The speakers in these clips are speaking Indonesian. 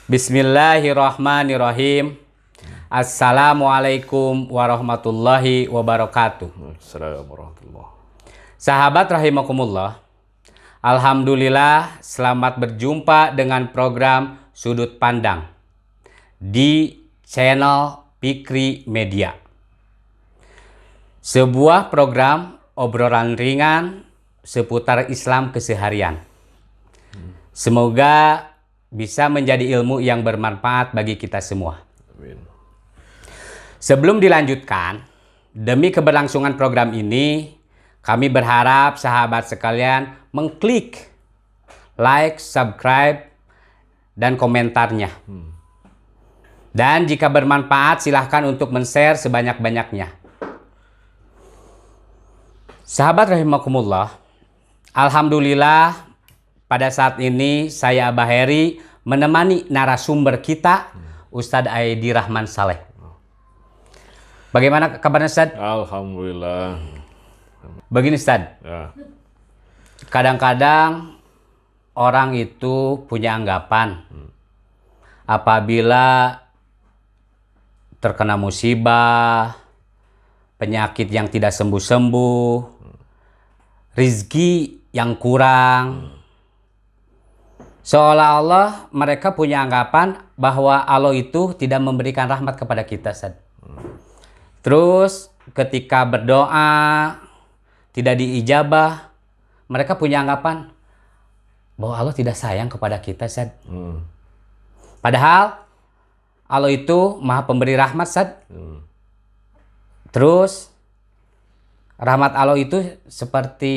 Bismillahirrahmanirrahim. Assalamualaikum warahmatullahi wabarakatuh. Assalamualaikum warahmatullahi. Sahabat rahimakumullah. Alhamdulillah, selamat berjumpa dengan program Sudut Pandang di channel Fikri Media. Sebuah program obrolan ringan seputar Islam keseharian. Semoga bisa menjadi ilmu yang bermanfaat bagi kita semua. Amin. Sebelum dilanjutkan, demi keberlangsungan program ini, kami berharap sahabat sekalian mengklik like, subscribe, dan komentarnya. Dan jika bermanfaat, silahkan untuk men-share sebanyak-banyaknya. Sahabat rahimakumullah, alhamdulillah pada saat ini saya Abah Heri menemani narasumber kita, Ustadz Aidi Rahman Saleh. Bagaimana kabarnya Ustadz? Alhamdulillah. Begini Ustadz, Ya. kadang-kadang orang itu punya anggapan apabila terkena musibah, penyakit yang tidak sembuh-sembuh, rizki yang kurang, seolah-olah mereka punya anggapan bahwa Allah itu tidak memberikan rahmat kepada kita, Ustaz. Terus ketika berdoa tidak diijabah, mereka punya anggapan bahwa Allah tidak sayang kepada kita, Ustaz. Padahal Allah itu Maha Pemberi rahmat, Ustaz. Terus rahmat Allah itu seperti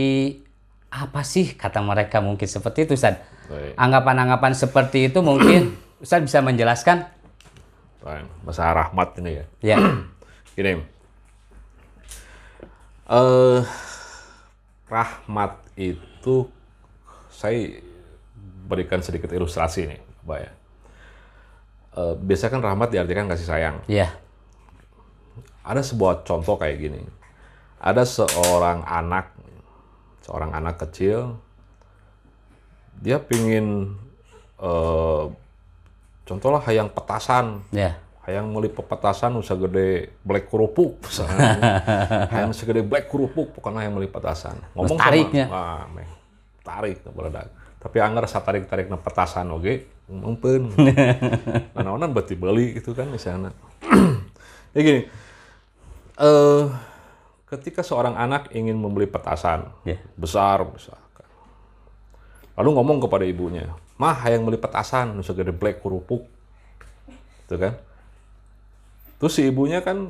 apa sih kata mereka, mungkin seperti itu Ustaz. Baik. Anggapan-anggapan seperti itu mungkin Ustaz bisa menjelaskan? Baik. Masalah rahmat ini ya. Ya. Gini. Rahmat itu saya berikan sedikit ilustrasi nih, Pak ya. Biasanya kan rahmat diartikan kasih sayang. Ya. Ada sebuah contoh kayak gini. Ada seorang anak kecil, dia pingin, contohlah hayang petasan, Ya. hayang meuli petasan usaha gede black kerupuk, misalnya. Hayang segede black kerupuk, pokoknya hayang meuli petasan. Ngomong tariknya. Tarik beledak. Tapi anggar satarik-tarik na petasan oge, meumpun. Naon-naon beuti beuli gitu kan misalnya. Ya gini, ketika seorang anak ingin membeli petasan besar, misalkan, lalu ngomong kepada ibunya, "Mah, hayang beli petasan, nu segede black kerupuk," gitu kan? Terus si ibunya kan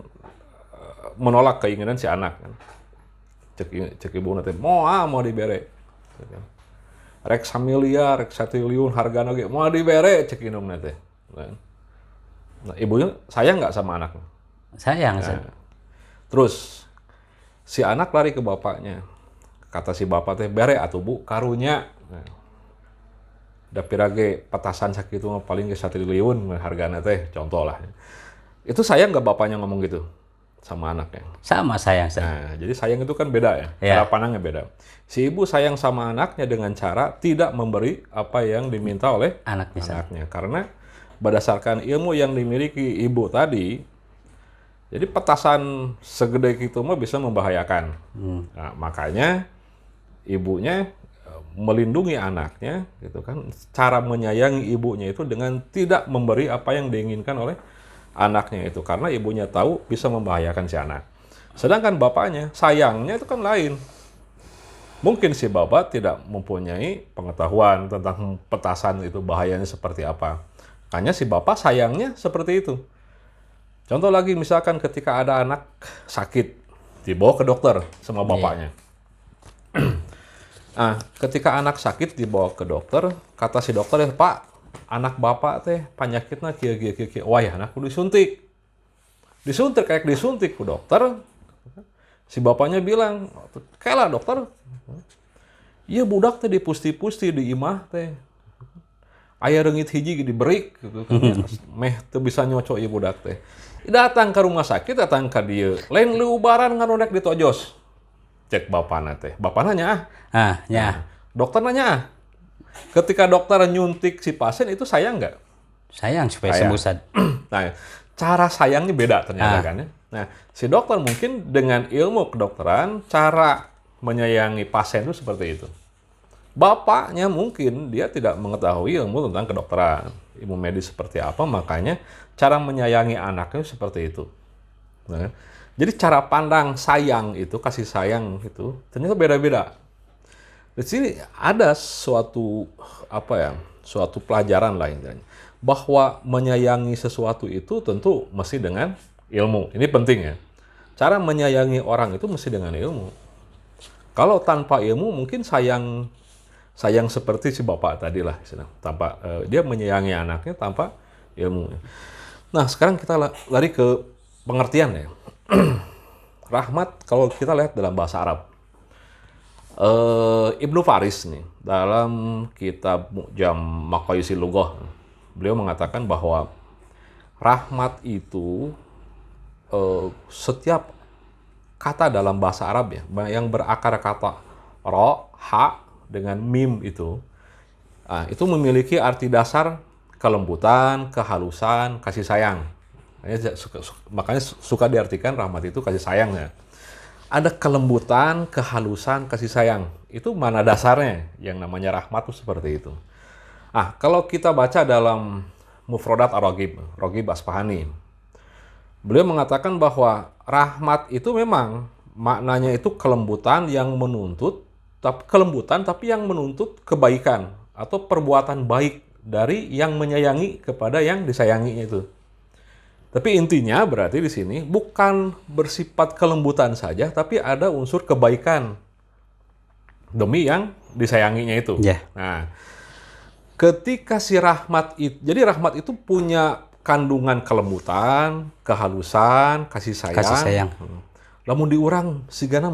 menolak keinginan si anak kan. Cek ibu nanti, mau dibere. Gitu kan. Rek 1 miliar, rek 1 triliun hargana ge mau dibere, cek indung nanti. Nah, ibunya sayang nggak sama anaknya? Sayang, Ustaz. Nah, terus si anak lari ke bapaknya. Kata si bapak teh, "Bere atuh Bu, karunya." Nah, da pirage petasan sakitu mah paling ge 1 triliun hargana teh, contoh lah. Itu sayang nggak bapaknya ngomong gitu sama anaknya? Sama sayang, Ustaz. Nah, jadi sayang itu kan beda ya, Ya. cara pandangnya beda. Si ibu sayang sama anaknya dengan cara tidak memberi apa yang diminta oleh Anaknya, Ustaz. anaknya. Karena berdasarkan ilmu yang dimiliki ibu tadi, jadi petasan segede gitu mah bisa membahayakan. Nah, makanya ibunya melindungi anaknya, gitu kan. Cara menyayangi ibunya itu dengan tidak memberi apa yang diinginkan oleh anaknya itu, karena ibunya tahu bisa membahayakan si anak. Sedangkan bapaknya sayangnya itu kan lain. Mungkin si bapak tidak mempunyai pengetahuan tentang petasan itu bahayanya seperti apa. Hanya si bapak sayangnya seperti itu. Contoh lagi, misalkan ketika ada anak sakit, dibawa ke dokter sama bapaknya. Nah, ketika anak sakit dibawa ke dokter, kata si dokter, "Pak, anak bapak teh penyakitnya kieu. Wah, ya anakku disuntik." Disuntik kayak disuntik ku dokter. Si bapaknya bilang, "Kalah dokter. Iya budak teh dipusti-pusti di imah teh. Aya reungit hiji diberi gitu kan. Meh teu bisa nyocok ieu budak teh." Datang ke rumah sakit, datang ke dia. Lain liubaran ngarondek ditojos. Cek bapana teh. Bapak nanya, Ya. dokter nanya, ketika dokter nyuntik si pasien itu sayang nggak? Sayang supaya Sayang. sembuh, Ustaz. Nah, cara sayangnya beda ternyata Ah. kan ya. Nah, si dokter mungkin dengan ilmu kedokteran, cara menyayangi pasien itu seperti itu. Bapaknya mungkin dia tidak mengetahui ilmu tentang kedokteran, ilmu medis seperti apa, makanya cara menyayangi anaknya seperti itu. Nah, jadi cara pandang sayang itu, kasih sayang itu ternyata beda-beda. Di sini ada suatu suatu pelajaran lain bahwa menyayangi sesuatu itu tentu mesti dengan ilmu. Ini penting ya. Cara menyayangi orang itu mesti dengan ilmu. Kalau tanpa ilmu mungkin sayang seperti si bapak tadi lah, tanpa dia menyayangi anaknya tanpa ilmu. Nah, sekarang kita lari ke pengertian ya. Rahmat kalau kita lihat dalam bahasa Arab. Ibnu Faris nih dalam kitab Mu'jam Maqayisil Lughah, beliau mengatakan bahwa rahmat itu setiap kata dalam bahasa Arab ya yang berakar kata ro, ha dengan mim itu memiliki arti dasar kelembutan, kehalusan, kasih sayang. Makanya suka diartikan rahmat itu kasih sayangnya. Ada kelembutan, kehalusan, kasih sayang. Itu mana dasarnya yang namanya rahmat itu seperti itu. Kalau kita baca dalam Mufradat Ar-Raghib, Raghib Asfahani, beliau mengatakan bahwa rahmat itu memang maknanya itu kelembutan yang menuntut, tapi yang menuntut kebaikan atau perbuatan baik dari yang menyayangi kepada yang disayanginya itu. Tapi intinya berarti di sini bukan bersifat kelembutan saja, tapi ada unsur kebaikan demi yang disayanginya itu. Yeah. Nah, ketika si rahmat itu, jadi rahmat itu punya kandungan kelembutan, kehalusan, kasih sayang. Kasih sayang. Lamun diurang sigana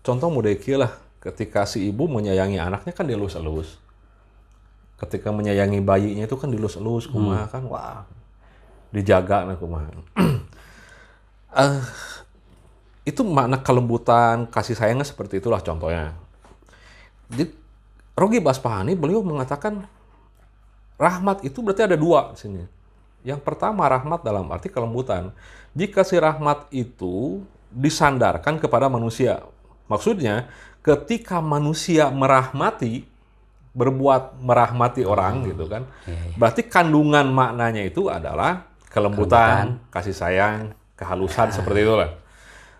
contoh mudah kieu lah, ketika si ibu menyayangi anaknya kan dilus-elus. Ketika menyayangi bayinya itu kan dilus-elus kumaha kan, wah. Dijaga nah kumaha. Itu makna kelembutan, kasih sayangnya seperti itulah contohnya. Jadi Raghib Asfahani beliau mengatakan rahmat itu berarti ada dua di sini. Yang pertama rahmat dalam arti kelembutan. Jika si rahmat itu disandarkan kepada manusia. Maksudnya ketika manusia merahmati orang gitu kan. Berarti kandungan maknanya itu adalah kelembutan, kasih sayang, kehalusan seperti itulah.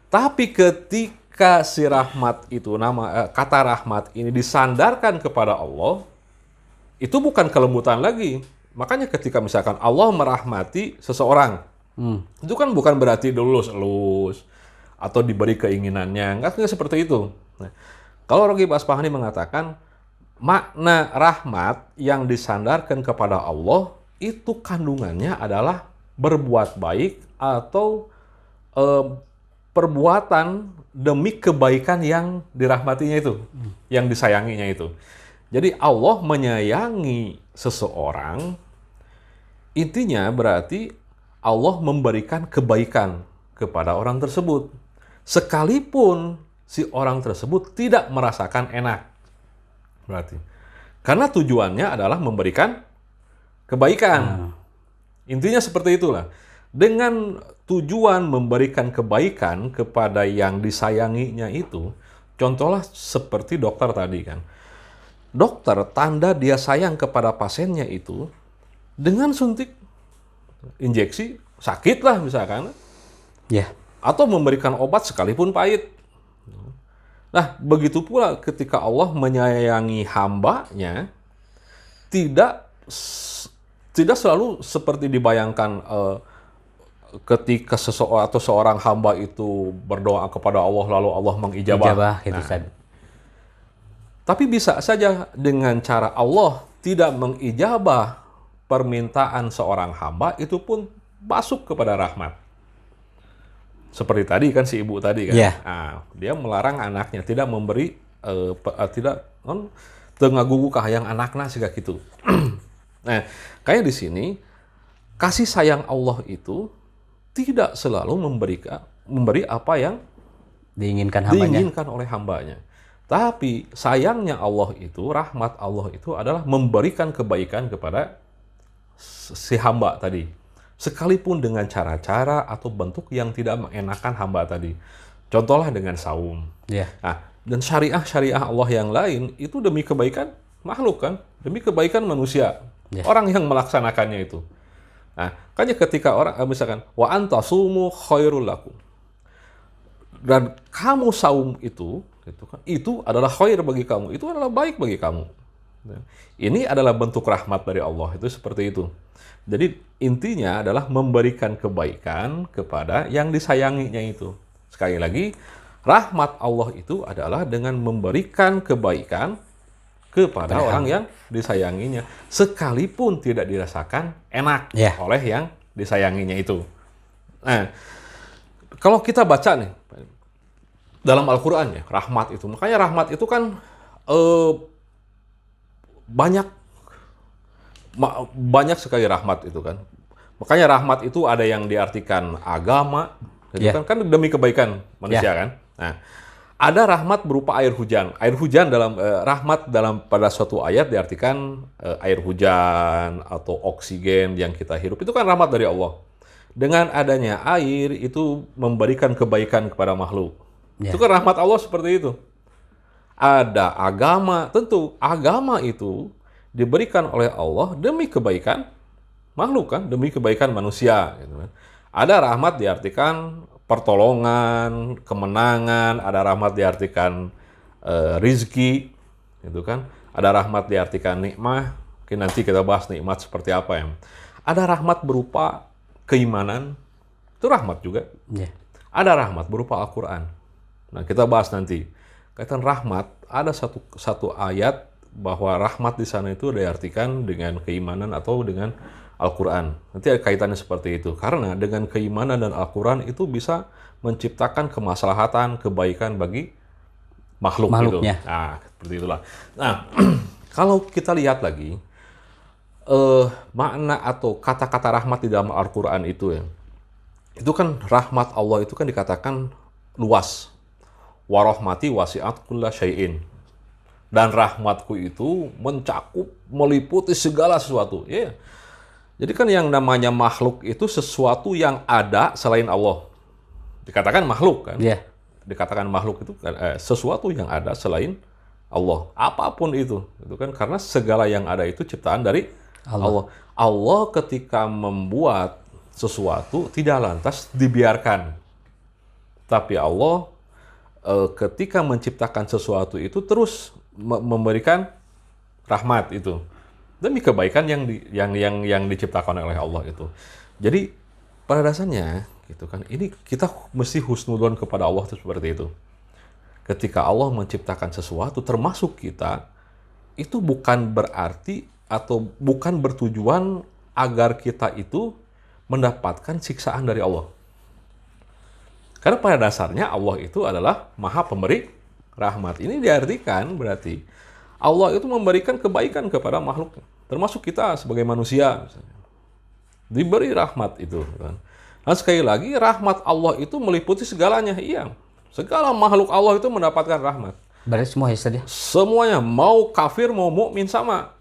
Tapi ketika si rahmat itu kata rahmat ini disandarkan kepada Allah, itu bukan kelembutan lagi. Makanya ketika misalkan Allah merahmati seseorang, itu kan bukan berarti dilus-elus atau diberi keinginannya, enggak seperti itu. Nah, kalau Raghib Asfahani mengatakan makna rahmat yang disandarkan kepada Allah itu kandungannya adalah berbuat baik atau perbuatan demi kebaikan yang dirahmatinya itu, yang disayanginya itu. Jadi Allah menyayangi seseorang, intinya berarti Allah memberikan kebaikan kepada orang tersebut. Sekalipun si orang tersebut tidak merasakan enak. Berarti. Karena tujuannya adalah memberikan kebaikan. Intinya seperti itulah. Dengan tujuan memberikan kebaikan kepada yang disayanginya itu, contohnya seperti dokter tadi kan. Dokter tanda dia sayang kepada pasiennya itu dengan suntik injeksi, sakit lah misalkan. Ya. Atau memberikan obat sekalipun pahit. Nah, begitu pula ketika Allah menyayangi hambanya, tidak selalu seperti dibayangkan ketika seseorang atau seorang hamba itu berdoa kepada Allah lalu Allah mengijabah. Gitu, tapi bisa saja dengan cara Allah tidak mengijabah permintaan seorang hamba, itu pun masuk kepada rahmat. Seperti tadi kan si ibu tadi kan, dia melarang anaknya tidak memberi, tengagugu kahayang anaknya sehingga gitu. Nah, kayak di sini kasih sayang Allah itu tidak selalu memberi apa yang diinginkan oleh hambanya. Tapi sayangnya Allah itu, rahmat Allah itu adalah memberikan kebaikan kepada si hamba tadi. Sekalipun dengan cara-cara atau bentuk yang tidak mengenakan hamba tadi. Contohlah dengan saum. Ya. Nah, dan syariah Allah yang lain itu demi kebaikan makhluk kan, demi kebaikan manusia. Ya. Orang yang melaksanakannya itu. Nah, makanya ketika orang misalkan wa antasumu khairul lakum. Dan kamu saum itu, gitu kan, itu adalah khair bagi kamu, itu adalah baik bagi kamu. Ini adalah bentuk rahmat dari Allah, itu seperti itu. Jadi intinya adalah memberikan kebaikan kepada yang disayanginya itu. Sekali lagi, rahmat Allah itu adalah dengan memberikan kebaikan kepada orang yang disayanginya, sekalipun tidak dirasakan enak oleh yang disayanginya itu. Nah, kalau kita baca nih dalam Al-Quran ya, rahmat itu, makanya rahmat itu kan banyak sekali rahmat itu kan. Makanya rahmat itu ada yang diartikan agama, gitu kan demi kebaikan manusia kan. Nah, ada rahmat berupa air hujan. Air hujan dalam rahmat pada suatu ayat diartikan air hujan atau oksigen yang kita hirup itu kan rahmat dari Allah. Dengan adanya air itu memberikan kebaikan kepada makhluk. Itu kan rahmat Allah seperti itu. Ada agama, tentu agama itu diberikan oleh Allah demi kebaikan makhluk kan, demi kebaikan manusia. Gitu kan. Ada rahmat diartikan pertolongan, kemenangan, ada rahmat diartikan rizki, gitu kan. Ada rahmat diartikan nikmah. Mungkin nanti kita bahas nikmat seperti apa ya. Ada rahmat berupa keimanan, itu rahmat juga. Ada rahmat berupa Al-Quran. Nah, kita bahas nanti. Kaitan rahmat, ada satu ayat bahwa rahmat di sana itu diartikan dengan keimanan atau dengan Al-Quran. Nanti ada kaitannya seperti itu. Karena dengan keimanan dan Al-Quran itu bisa menciptakan kemaslahatan, kebaikan bagi makhluknya. Nah, seperti itulah. Nah, kalau kita lihat lagi, makna atau kata-kata rahmat di dalam Al-Quran itu ya, itu kan rahmat Allah itu kan dikatakan luas. Warahmati wasi'at kulla syai'in. Dan rahmatku itu mencakup, meliputi segala sesuatu. Ya. Jadi kan yang namanya makhluk itu sesuatu yang ada selain Allah. Dikatakan makhluk kan? Dikatakan makhluk itu kan, sesuatu yang ada selain Allah. Apapun itu kan karena segala yang ada itu ciptaan dari Allah. Allah ketika membuat sesuatu tidak lantas dibiarkan. Tapi Allah ketika menciptakan sesuatu itu terus memberikan rahmat itu demi kebaikan yang diciptakan oleh Allah itu. Jadi pada dasarnya gitu kan, ini kita mesti husnudzon kepada Allah itu seperti itu. Ketika Allah menciptakan sesuatu termasuk kita, itu bukan berarti atau bukan bertujuan agar kita itu mendapatkan siksaan dari Allah. Karena pada dasarnya Allah itu adalah Maha Pemberi rahmat. Ini diartikan berarti Allah itu memberikan kebaikan kepada makhluk, termasuk kita sebagai manusia misalnya. Diberi rahmat itu kan. Nah, sekali lagi rahmat Allah itu meliputi segalanya. Iya. Segala makhluk Allah itu mendapatkan rahmat. Berarti semua ya? Semuanya, mau kafir mau mukmin sama.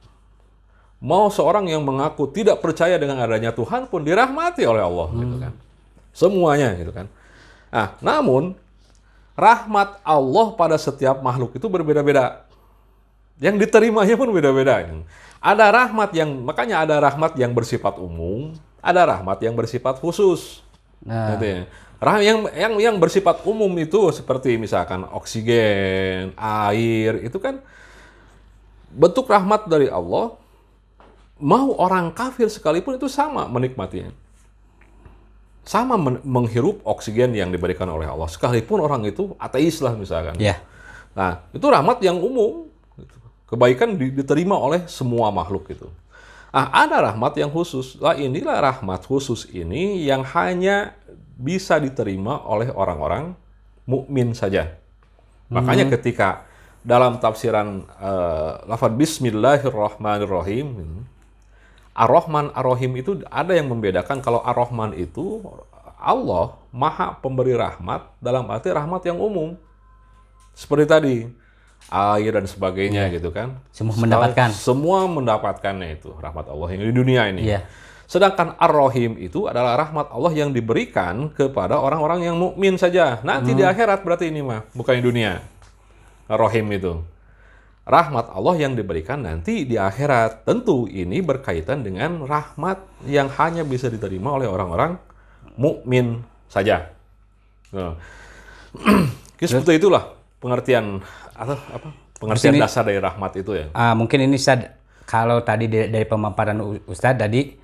Mau seorang yang mengaku tidak percaya dengan adanya Tuhan pun dirahmati oleh Allah gitu kan. Semuanya gitu kan. Nah, namun rahmat Allah pada setiap makhluk itu berbeda-beda. Yang diterimanya pun beda-beda. Ada rahmat makanya ada rahmat yang bersifat umum, ada rahmat yang bersifat khusus. Gitu ya. Yang bersifat umum itu seperti misalkan oksigen, air, itu kan bentuk rahmat dari Allah. Mau orang kafir sekalipun itu sama menikmatinya. Sama menghirup oksigen yang diberikan oleh Allah. Sekalipun orang itu ateis lah misalkan. Nah, itu rahmat yang umum. Kebaikan diterima oleh semua makhluk itu. Nah, ada rahmat yang khusus. Nah, inilah rahmat khusus ini yang hanya bisa diterima oleh orang-orang mukmin saja. Makanya ketika dalam tafsiran lafaz Bismillahirrahmanirrahim, Ar-Rahman, Ar-Rahim itu ada yang membedakan. Kalau Ar-Rahman itu Allah Maha Pemberi rahmat dalam arti rahmat yang umum. Seperti tadi, air dan sebagainya gitu kan. Semua mendapatkan. Semua mendapatkannya itu rahmat Allah yang di dunia ini. Iya. Sedangkan Ar-Rahim itu adalah rahmat Allah yang diberikan kepada orang-orang yang mukmin saja. Nanti di akhirat berarti ini mah, bukan di dunia. Ar-Rahim itu. Rahmat Allah yang diberikan nanti di akhirat. Tentu ini berkaitan dengan rahmat yang hanya bisa diterima oleh orang-orang mukmin saja. Nah. Seperti itulah pengertian atau apa? Pengertian dasar dari rahmat itu ya. Mungkin ini kalau tadi dari pemaparan Ustadz tadi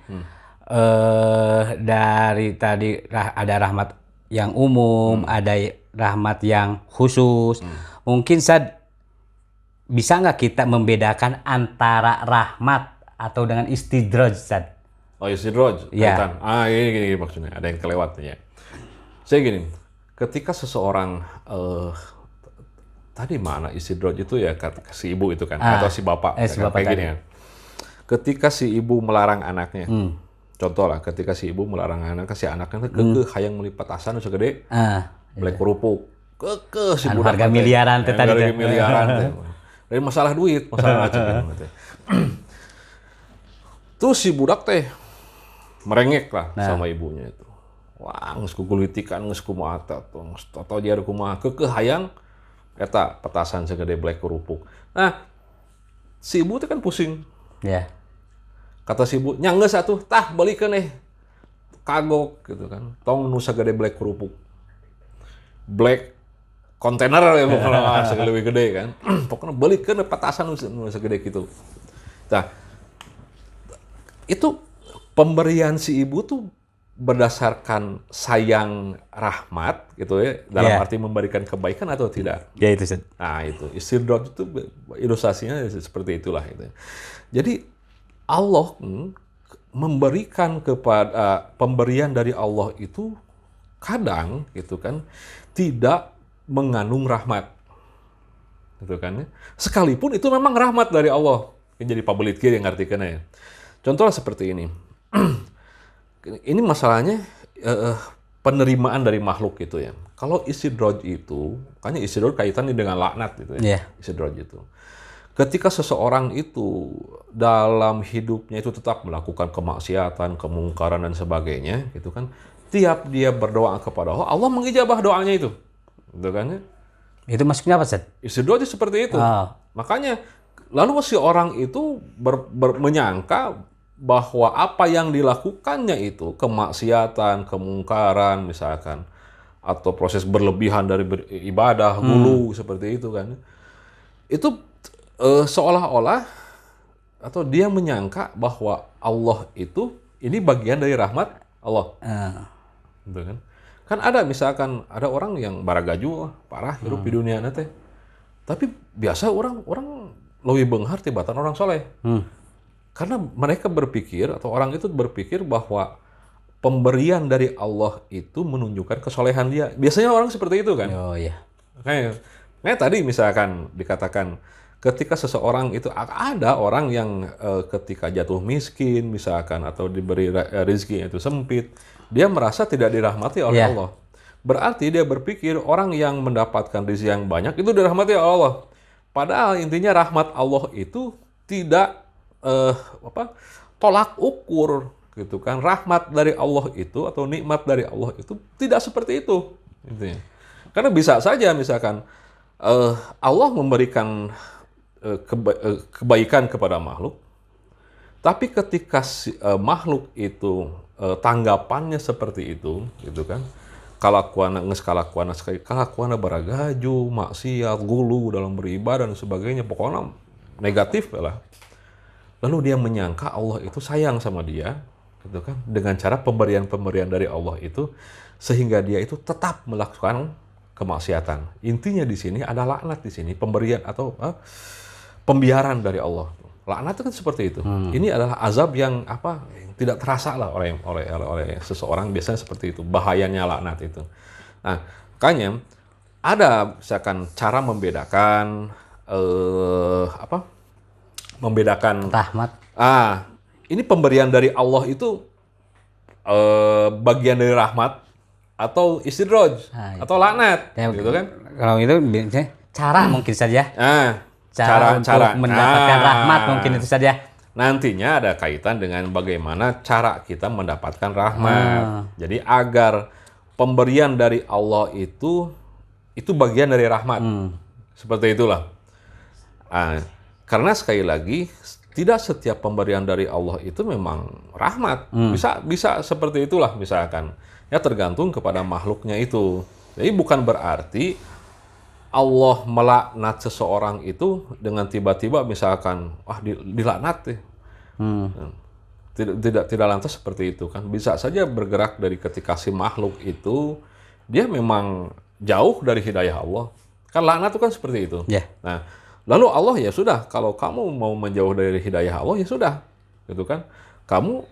dari tadi ada rahmat yang umum, ada rahmat yang khusus. Mungkin bisa nggak kita membedakan antara rahmat atau dengan istidraj, Ustadz? Oh, istidraj, ya. Ini maksudnya ada yang kelewat ya. Saya gini, ketika seseorang tadi mana istidraj itu ya, si ibu itu kan atau si bapak, kayak gini ya. Ketika si ibu melarang anaknya, contoh lah, ketika si ibu melarang anaknya, si anaknya kekeh hayang melipat asan segede, black kerupuk, kekeh si budak harga miliaran teh tadi. Harga miliaran teh. Dari masalah duit, masalah macam teh. Terus si budak teh merengek lah sama ibunya itu. Wah, geus kugulitikan, geus kumaha tuh, atau dia kumaha kekeh hayang eta petasan segede black kerupuk. Nah, si ibu teh kan pusing. Ya. Kata si ibu, nya geus atuh, tah balikeun kagok gitu kan. Tong nu sagede black kerupuk. Black kontainer ya pokoknya segede lebih gede kan. Pokoknya balikeun petasan nu segede gitu. Nah, itu pemberian si ibu tuh berdasarkan sayang rahmat gitu ya, dalam arti memberikan kebaikan atau tidak. Ya itu. Nah itu, istidraj itu ilustrasinya seperti itulah itu. Jadi Allah memberikan kepada pemberian dari Allah itu kadang gitu kan tidak mengandung rahmat. Gitu kan ya. Sekalipun itu memang rahmat dari Allah. Ini jadi pabelit kiri yang ngartikannya ya. Contohnya seperti ini. Ini masalahnya penerimaan dari makhluk gitu ya. Kalau istidraj itu, makanya istidraj kaitannya dengan laknat gitu ya. Istidraj itu. Ketika seseorang itu dalam hidupnya itu tetap melakukan kemaksiatan, kemungkaran dan sebagainya, gitu kan. Tiap dia berdoa kepada Allah, Allah mengijabah doanya itu. Gitu kan ya. Itu maksudnya apa, Ustaz? Istidraj seperti itu. Makanya lalu si orang itu menyangka bahwa apa yang dilakukannya itu kemaksiatan, kemungkaran misalkan, atau proses berlebihan dari beribadah, gulu seperti itu kan, itu seolah-olah atau dia menyangka bahwa Allah itu ini bagian dari rahmat Allah, gitu kan? Kan ada misalkan ada orang yang baragaju parah hidup di dunia nanti, tapi biasa orang lebih benghar tibatan orang soleh. Karena mereka berpikir, atau orang itu berpikir bahwa pemberian dari Allah itu menunjukkan kesolehan dia. Biasanya orang seperti itu kan? Oh iya. Kayak tadi misalkan dikatakan, ketika seseorang itu, ada orang yang ketika jatuh miskin misalkan, atau diberi rezeki itu sempit, dia merasa tidak dirahmati oleh Allah. Berarti dia berpikir orang yang mendapatkan rezeki yang banyak itu dirahmati oleh Allah. Padahal intinya rahmat Allah itu tidak tolak ukur gitu kan. Rahmat dari Allah itu atau nikmat dari Allah itu tidak seperti itu intinya. Karena bisa saja misalkan Allah memberikan kebaikan kepada makhluk, tapi ketika makhluk itu tanggapannya seperti itu gitu kan, kalakuan baragaju, maksiat, gulu dalam beribadah dan sebagainya, pokoknya negatif lah. Lalu dia menyangka Allah itu sayang sama dia, gitu kan? Dengan cara pemberian-pemberian dari Allah itu, sehingga dia itu tetap melakukan kemaksiatan. Intinya di sini ada laknat di sini, pemberian atau pembiaran dari Allah. Laknat itu kan seperti itu. Ini adalah azab yang tidak terasa lah oleh seseorang, biasanya seperti itu. Bahayanya laknat itu. Nah, makanya ada misalkan cara membedakan membedakan rahmat. Ini pemberian dari Allah itu bagian dari rahmat atau istidraj atau laknat, gitu kan? Kalau itu biasanya cara mungkin saja. Cara Untuk mendapatkan rahmat mungkin itu saja. Nantinya ada kaitan dengan bagaimana cara kita mendapatkan rahmat. Jadi agar pemberian dari Allah itu bagian dari rahmat. Seperti itulah. Karena sekali lagi tidak setiap pemberian dari Allah itu memang rahmat. Bisa seperti itulah misalkan. Ya tergantung kepada makhluknya itu. Jadi bukan berarti Allah melaknat seseorang itu dengan tiba-tiba misalkan dilaknat ya. Tidak lantas seperti itu kan. Bisa saja bergerak dari ketika si makhluk itu dia memang jauh dari hidayah Allah. Kan laknat itu kan seperti itu. Yeah. Nah, lalu Allah ya sudah, kalau kamu mau menjauh dari hidayah Allah ya sudah. Gitu kan. Kamu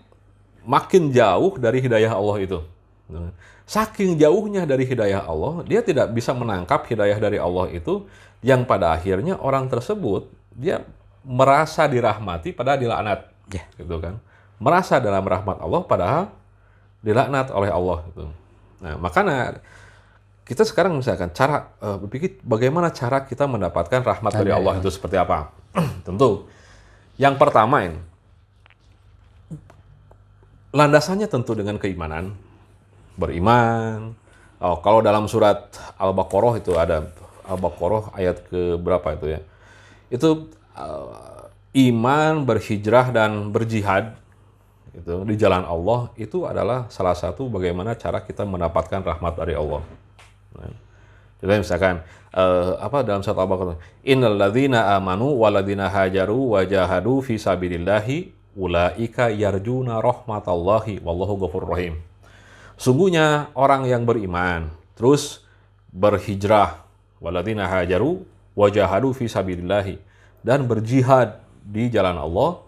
makin jauh dari hidayah Allah itu. Saking jauhnya dari hidayah Allah, dia tidak bisa menangkap hidayah dari Allah itu, yang pada akhirnya orang tersebut dia merasa dirahmati padahal dilaknat, gitu kan? Merasa dalam rahmat Allah padahal dilaknat oleh Allah. Gitu. Nah, makanya kita sekarang misalkan cara berpikir bagaimana cara kita mendapatkan rahmat dari Allah itu seperti apa? Tentu, yang pertama ini landasannya tentu dengan keimanan. Beriman. Kalau dalam surat Al-Baqarah itu ada Al-Baqarah ayat ke berapa itu ya? Itu iman, berhijrah dan berjihad itu di jalan Allah itu adalah salah satu bagaimana cara kita mendapatkan rahmat dari Allah. Nah, jadi misalkan dalam surat Al-Baqarah, innal ladzina amanu walladzina hajaru wajahadu fi sabilillahi ulaika yarjuna rahmatallahi wallahu ghafurur rahim. Sungguhnya orang yang beriman, terus berhijrah, walladzina hajaru wajahadu fi sabilillahi, dan berjihad di jalan Allah,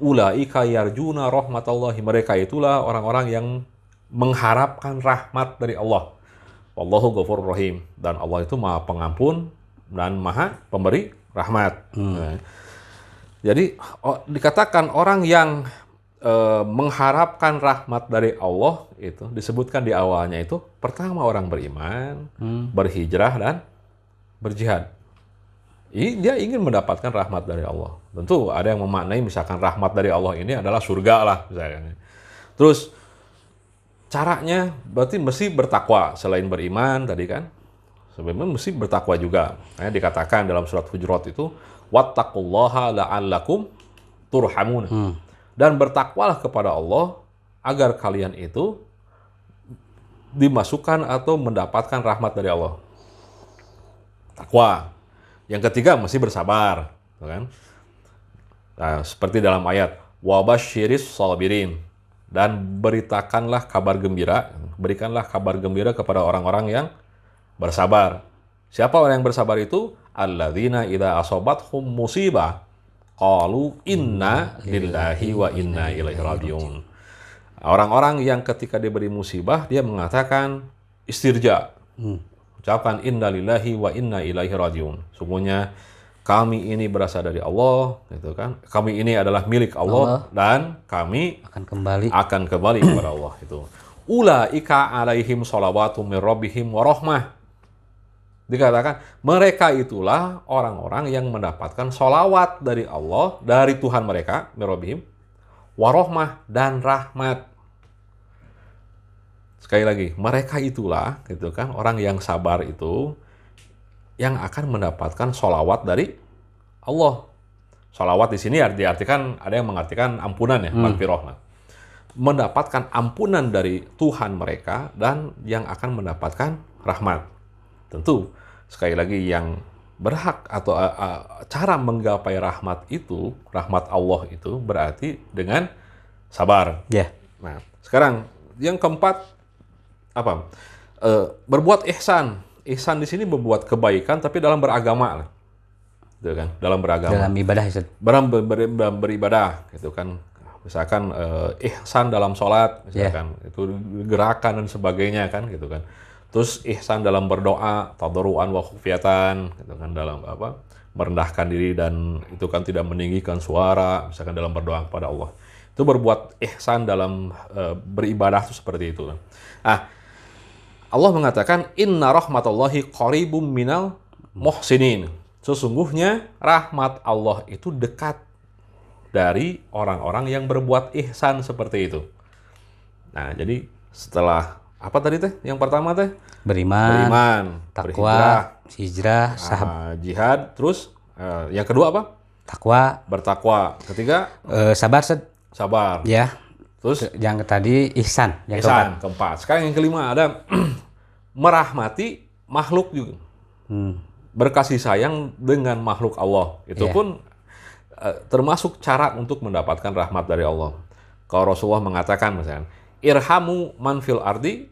ulaika yarjuna rahmatallahi, mereka itulah orang-orang yang mengharapkan rahmat dari Allah. Wallahu ghafurur rahim, dan Allah itu Maha Pengampun dan Maha Pemberi rahmat. Nah, jadi dikatakan orang yang mengharapkan rahmat dari Allah itu disebutkan di awalnya itu pertama orang beriman, berhijrah dan berjihad. Dia ingin mendapatkan rahmat dari Allah. Tentu ada yang memaknai misalkan rahmat dari Allah ini adalah surga lah misalkan. Terus caranya berarti mesti bertakwa selain beriman tadi kan. Sebenarnya mesti bertakwa juga. Dikatakan dalam surat Hujurat itu wattaqullaha la'allakum turhamun. Dan bertakwalah kepada Allah agar kalian itu dimasukkan atau mendapatkan rahmat dari Allah. Takwa. Yang ketiga mesti bersabar, kan? Nah, seperti dalam ayat wabasyiris sabirin, dan beritakanlah kabar gembira, berikanlah kabar gembira kepada orang-orang yang bersabar. Siapa orang yang bersabar itu? Alladzina idza asabathum musibah qalu inna lillahi wa inna ilaihi rajiun. Orang-orang yang ketika diberi musibah dia mengatakan istirja. Ucapkan inna lillahi wa inna ilaihi rajiun. Sungguhnya kami ini berasal dari Allah, gitu kan? Kami ini adalah milik Allah dan kami akan kembali kepada Allah itu. Ulaika alaihim shalawatu mir rabbihim wa rahmah. Dikatakan mereka itulah orang-orang yang mendapatkan sholawat dari Allah, dari Tuhan mereka, mirobihim, warohmah, dan rahmat. Sekali lagi, mereka itulah, gitu kan, orang yang sabar itu, yang akan mendapatkan sholawat dari Allah. Sholawat di sini diartikan, ada yang mengartikan ampunan ya, magfirah. Mendapatkan ampunan dari Tuhan mereka dan yang akan mendapatkan rahmat. Tentu, sekali lagi yang berhak atau cara menggapai rahmat itu, rahmat Allah itu berarti dengan sabar. Nah, sekarang yang keempat apa? Berbuat ihsan. Ihsan di sini berbuat kebaikan tapi dalam beragama, gitu kan? Dalam beragama. Dalam ibadah, dalam beribadah, gitu kan? Misalkan ihsan dalam sholat, misalkan itu gerakan dan sebagainya kan, gitu kan? Terus ihsan dalam berdoa, tadarruan wa khufyatan, gitu kan, dalam merendahkan diri dan itu kan tidak meninggikan suara, misalkan dalam berdoa kepada Allah. Itu berbuat ihsan dalam beribadah itu seperti itu. Allah mengatakan inna rahmatallahi qaribum minal muhsinin. Sesungguhnya rahmat Allah itu dekat dari orang-orang yang berbuat ihsan seperti itu. Nah, jadi setelah apa tadi teh? Yang pertama teh beriman, takwa, hijrah, jihad, terus yang kedua apa? Takwa, bertakwa. Ketiga sabar, Sed. sabar. Ya. Terus yang tadi ihsan, yang ihsan, keempat. Sekarang yang kelima ada merahmati makhluk juga. Berkasih sayang dengan makhluk Allah. Itu pun termasuk cara untuk mendapatkan rahmat dari Allah. Kalau Rasulullah mengatakan misalnya, irhamu man fil ardi,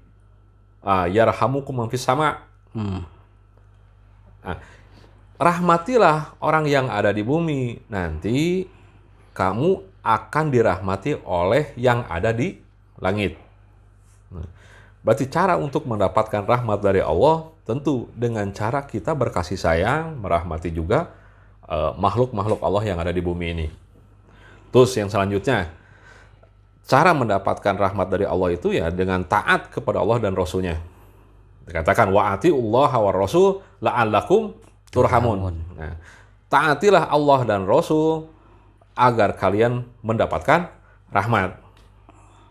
yarhamukum man fis sama. Nah, rahmatilah orang yang ada di bumi, nanti kamu akan dirahmati oleh yang ada di langit. Berarti cara untuk mendapatkan rahmat dari Allah tentu dengan cara kita berkasih sayang, merahmati juga makhluk-makhluk Allah yang ada di bumi ini. Terus yang selanjutnya, cara mendapatkan rahmat dari Allah itu ya dengan taat kepada Allah dan Rasulnya. Dikatakan wa atiullaha war rasul la'allakum turhamun. Nah, taatilah Allah dan Rasul agar kalian mendapatkan rahmat.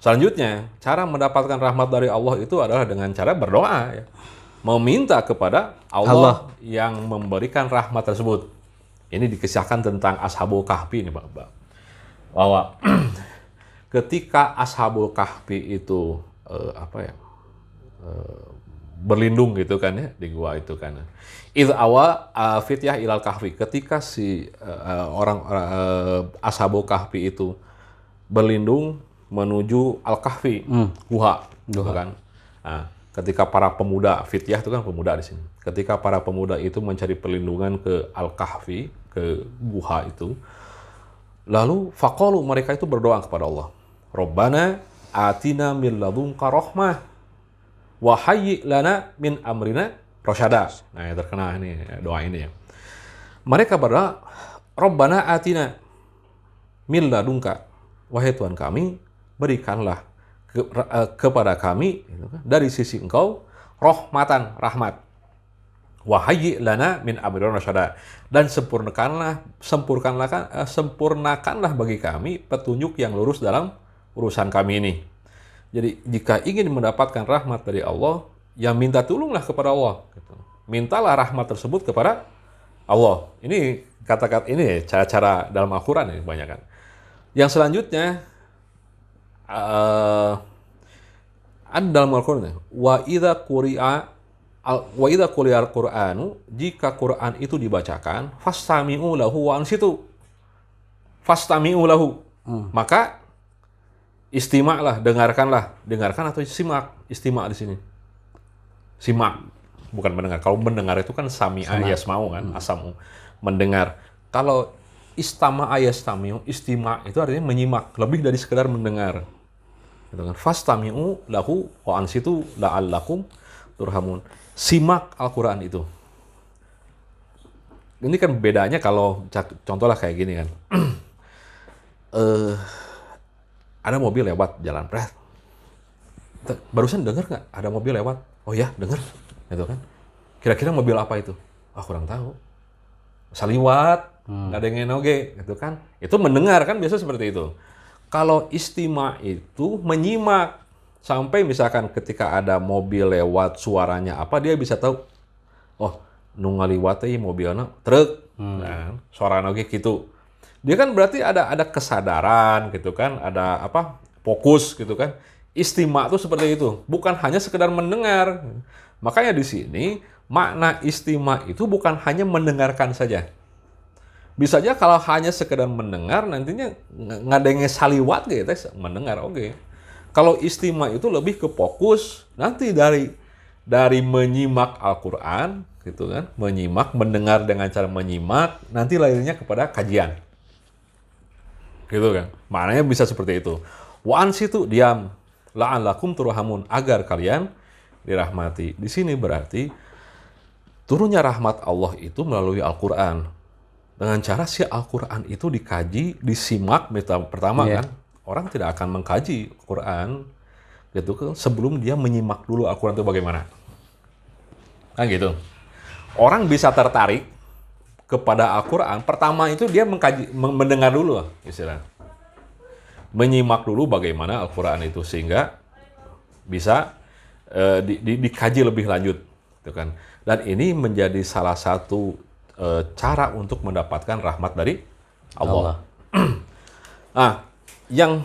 Selanjutnya, cara mendapatkan rahmat dari Allah itu adalah dengan cara berdoa, ya. Meminta kepada Allah yang memberikan rahmat tersebut. Ini dikisahkan tentang Ashabul Kahfi ini, Bapak. Bahwa ketika Ashabul Kahfi itu berlindung gitu kan ya di gua itu kan. Idz awa fityah ilal kahfi, ketika si Ashabul Kahfi itu berlindung menuju al-kahfi, gua kan. Nah, ketika para pemuda, fityah itu kan pemuda di sini. Ketika para pemuda itu mencari perlindungan ke al-kahfi, ke gua itu, lalu faqalu, mereka itu berdoa kepada Allah. Rabbana atina min ladunka rahmah wa hayyi lana min amrina rasyada. Nah, yang terkenal ini doa ini ya. Mereka berdoa, Rabbana atina min ladunka, wahai Tuhan kami, berikanlah kepada kami dari sisi Engkau rahmatan, rahmat. Wa hayyi lana min amrina rasyada, dan sempurnakanlah bagi kami petunjuk yang lurus dalam urusan kami ini. Jadi jika ingin mendapatkan rahmat dari Allah, ya minta tolonglah kepada Allah. Gitu. Mintalah rahmat tersebut kepada Allah. Ini kata-kata ini cara-cara dalam Al-Quran ini banyak kan. Yang selanjutnya ada dalam Al-Quran, wa idza quri'a al-Qur'anu, jika Quran itu dibacakan, fastami'u lahu wa ansitu. Fastami'u lahu. Maka istimaklah, dengarkan atau simak. Istimak di sini. Simak, bukan mendengar. Kalau mendengar itu kan sami'a yasma'u kan, asamu, mendengar. Kalau istama'a yastami'u, istimak itu artinya menyimak, lebih dari sekedar mendengar. Gitu kan. Fastami'u lahu wa ansitu la'allakum turhamun. Simak Al-Qur'an itu. Ini kan bedanya kalau contohlah kayak gini kan. Ada mobil lewat jalan, barusan dengar nggak ada mobil lewat? Oh ya, dengar, gitu kan? Kira-kira mobil apa itu? Kurang tahu. Saliwat, nggak ada yang oge, gitu kan? Itu mendengar kan biasa seperti itu. Kalau istima itu menyimak, sampai misalkan ketika ada mobil lewat suaranya apa, dia bisa tahu. Oh, nu ngaliwat ieu mobilna truk, nah, suara oge gitu. Dia kan berarti ada kesadaran gitu kan, ada fokus gitu kan. Istima itu seperti itu, bukan hanya sekedar mendengar. Makanya di sini makna istima itu bukan hanya mendengarkan saja. Bisa aja kalau hanya sekedar mendengar nantinya ngadenge saliwat gitu mendengar oke. Kalau istima itu lebih ke fokus, nanti dari menyimak Al-Qur'an gitu kan, menyimak, mendengar dengan cara menyimak, nanti lahirnya kepada kajian. Gitu kan. Maknanya bisa seperti itu. Wa ansitu, diam, la'allakum turhamun, agar kalian dirahmati. Di sini berarti turunnya rahmat Allah itu melalui Al-Qur'an. Dengan cara si Al-Qur'an itu dikaji, disimak pertama kan. Orang tidak akan mengkaji Al-Qur'an gitu kan sebelum dia menyimak dulu Al-Qur'an itu bagaimana. Kan gitu. orang bisa tertarik kepada Al-Quran, pertama itu dia mendengar dulu istilahnya. Menyimak dulu bagaimana Al-Quran itu sehingga bisa dikaji lebih lanjut, gitu kan. Dan ini menjadi salah satu cara untuk mendapatkan rahmat dari Allah. Nah, yang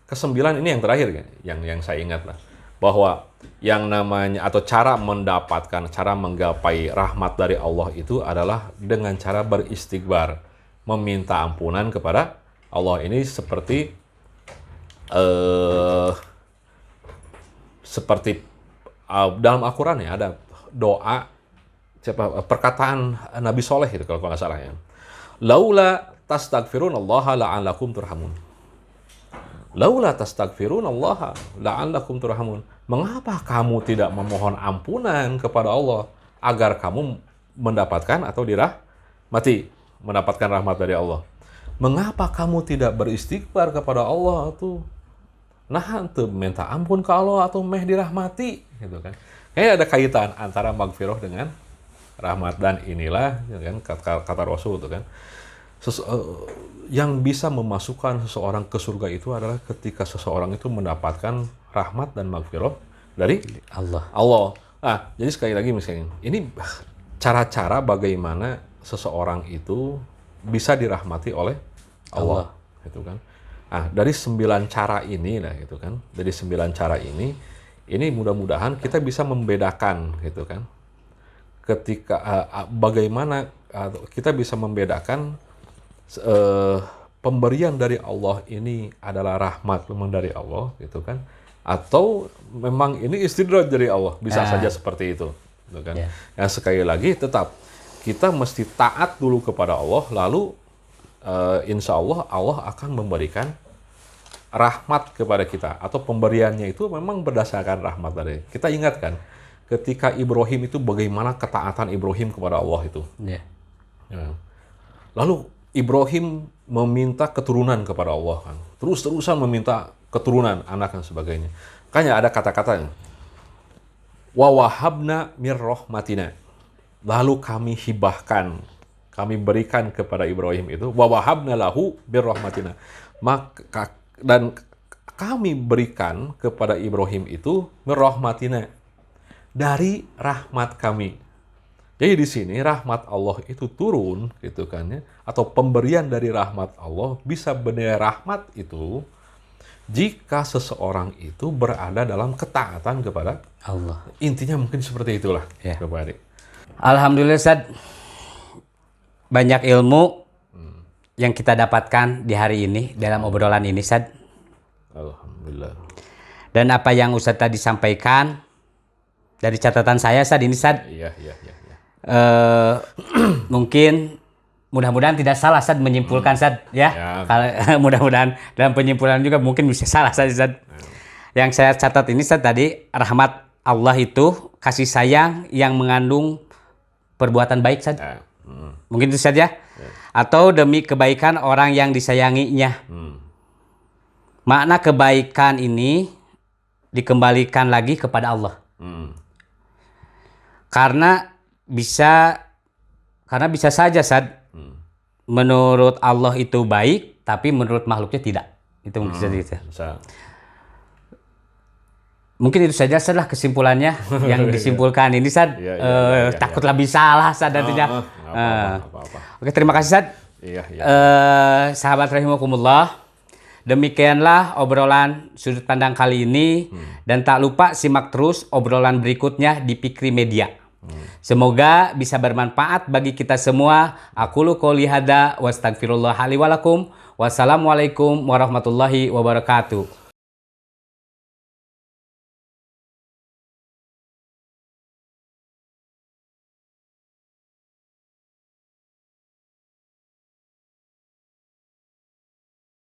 kesembilan ini yang terakhir kan, yang saya ingat lah, bahwa yang namanya atau cara mendapatkan, cara menggapai rahmat dari Allah itu adalah dengan cara beristighfar, meminta ampunan kepada Allah. Ini seperti dalam Al-Quran ya, ada doa perkataan Nabi Soleh itu kalau nggak salah ya. Laula tastaghfirunallaha la'allakum turhamun. Laula tastaghfirunallaha la'allakum turhamun. Mengapa kamu tidak memohon ampunan kepada Allah agar kamu mendapatkan atau dirahmati, mendapatkan rahmat dari Allah? Mengapa kamu tidak beristighfar kepada Allah tuh? Nah, tuh minta ampun ke Allah atau meh dirahmati, gitu kan? Kayak ada kaitan antara magfirah dengan rahmat, dan inilah kan kata Rasul itu kan. Yang bisa memasukkan seseorang ke surga itu adalah ketika seseorang itu mendapatkan rahmat dan magfirah dari Allah. Nah, jadi sekali lagi misalnya, ini cara-cara bagaimana seseorang itu bisa dirahmati oleh Allah. Gitu kan. Nah, dari 9 cara ini lah, gitu kan. Dari 9 cara ini mudah-mudahan kita bisa membedakan, gitu kan. Ketika bagaimana kita bisa membedakan pemberian dari Allah ini adalah rahmat memang dari Allah, gitu kan, atau memang ini istidraj dari Allah, bisa saja seperti itu, gitu kan. Yang sekali lagi tetap kita mesti taat dulu kepada Allah, lalu insya Allah Allah akan memberikan rahmat kepada kita, atau pemberiannya itu memang berdasarkan rahmat dari kita. Ingatkan ketika Ibrahim itu bagaimana ketaatan Ibrahim kepada Allah itu. Ya. Lalu Ibrahim meminta keturunan kepada Allah kan. Terus-terusan meminta keturunan, anak dan sebagainya. Makanya ada kata-katanya. Wa wahabna mir rahmatina. Lalu kami hibahkan, kami berikan kepada Ibrahim itu, wa wahabna lahu bir rahmatina. Maka dan kami berikan kepada Ibrahim itu mir rahmatina, dari rahmat kami. Jadi di sini rahmat Allah itu turun, gitu kan ya, atau pemberian dari rahmat Allah bisa bernilai rahmat itu jika seseorang itu berada dalam ketaatan kepada Allah. Intinya mungkin seperti itulah, Bapak Adik. Alhamdulillah, Ustaz. Banyak ilmu yang kita dapatkan di hari ini dalam obrolan ini, Ustaz. Alhamdulillah. Dan apa yang Ustaz tadi sampaikan dari catatan saya, Ustaz, ini, Ustaz. Iya. Mungkin mudah-mudahan tidak salah, Ustaz, menyimpulkan, Ustaz, ya. Kalau mudah-mudahan dalam penyimpulan juga mungkin bisa salah, Ustaz. Yang saya catat ini, Ustaz, tadi rahmat Allah itu kasih sayang yang mengandung perbuatan baik, Ustaz. Mungkin itu saja. Atau demi kebaikan orang yang disayanginya. Makna kebaikan ini dikembalikan lagi kepada Allah. Karena bisa saja, Ustaz, menurut Allah itu baik, tapi menurut makhluknya tidak. Itu mungkin saja gitu. Mungkin itu saja, Ustaz, lah kesimpulannya yang disimpulkan ini, Ustaz. Takut lebih salah, Ustaz, nantinya. Oke, terima kasih, Ustaz. Sahabat rahimakumullah. Demikianlah obrolan sudut pandang kali ini. Dan tak lupa simak terus obrolan berikutnya di Fikri Media. Semoga bisa bermanfaat bagi kita semua. Aqulu qouli hadza wa astaghfirullah li wa lakum. Wassalamualaikum warahmatullahi wabarakatuh.